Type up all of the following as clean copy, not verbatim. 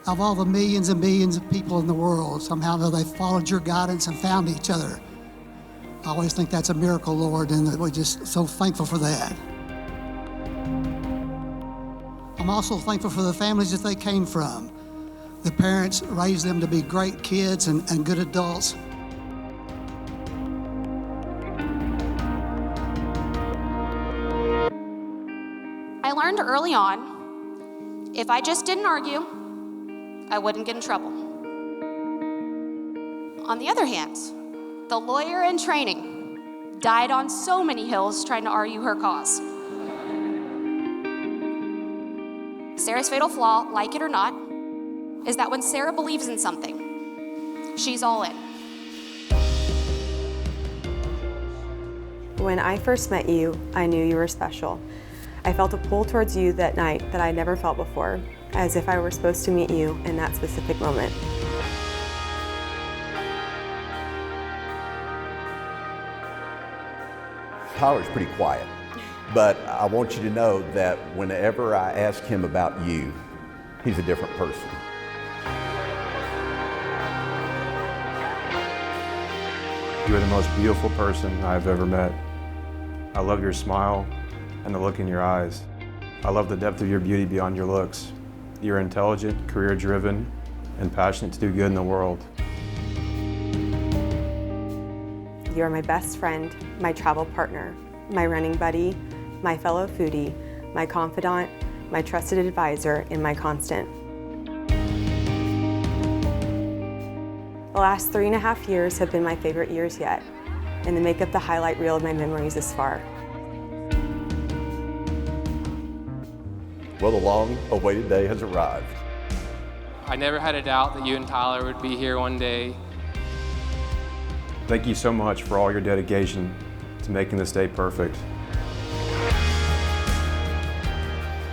of all the millions and millions of people in the world, somehow they followed your guidance and found each other. I always think that's a miracle, Lord, and we're just so thankful for that. I'm also thankful for the families that they came from. The parents raised them to be great kids and good adults. I learned early on, if I just didn't argue, I wouldn't get in trouble. On the other hand, the lawyer in training died on so many hills trying to argue her cause. Sarah's fatal flaw, like it or not, is that when Sarah believes in something, she's all in. When I first met you, I knew you were special. I felt a pull towards you that night that I never felt before, as if I were supposed to meet you in that specific moment. Tyler's pretty quiet, but I want you to know that whenever I ask him about you, he's a different person. You are the most beautiful person I've ever met. I love your smile and the look in your eyes. I love the depth of your beauty beyond your looks. You're intelligent, career-driven, and passionate to do good in the world. You are my best friend, my travel partner, my running buddy, my fellow foodie, my confidant, my trusted advisor, and my constant. The last 3.5 years have been my favorite years yet, and they make up the highlight reel of my memories this far. Well, the long-awaited day has arrived. I never had a doubt that you and Tyler would be here one day. Thank you so much for all your dedication to making this day perfect.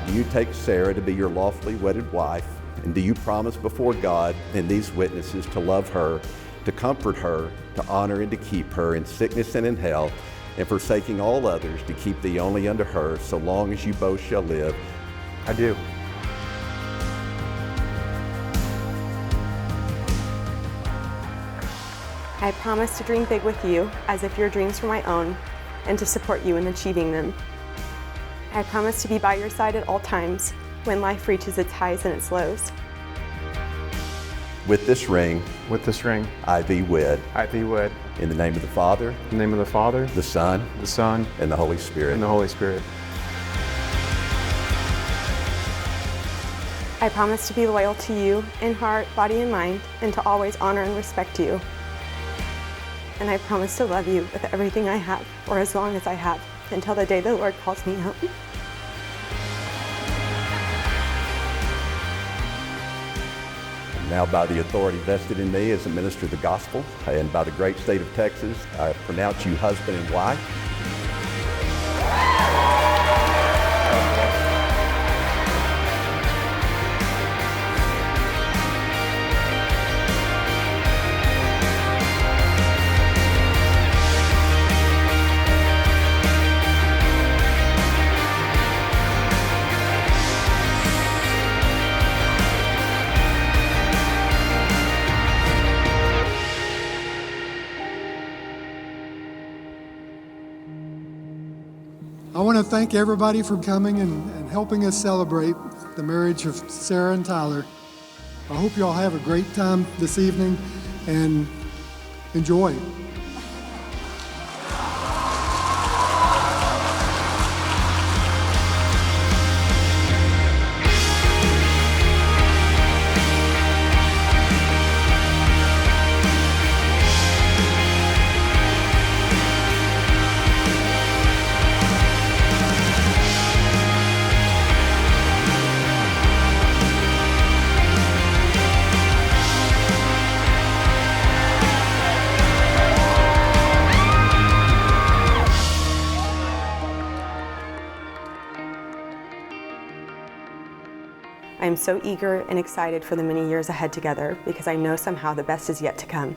Do you take Sarah to be your lawfully wedded wife? And do you promise before God and these witnesses to love her, to comfort her, to honor and to keep her in sickness and in health, and forsaking all others, to keep thee only unto her, so long as you both shall live? I do. I promise to dream big with you as if your dreams were my own, and to support you in achieving them. I promise to be by your side at all times when life reaches its highs and its lows. With this ring, I thee wed. I thee wed. In the name of the Father, In the name of the Father, the Son, the Son, and the Holy Spirit. and the Holy Spirit. I promise to be loyal to you in heart, body, and mind, and to always honor and respect you. And I promise to love you with everything I have, or as long as I have, until the day the Lord calls me home. Now, by the authority vested in me as a minister of the gospel, and by the great state of Texas, I pronounce you husband and wife. I want to thank everybody for coming and helping us celebrate the marriage of Sarah and Tyler. I hope you all have a great time this evening and enjoy. I am so eager and excited for the many years ahead together because I know somehow the best is yet to come.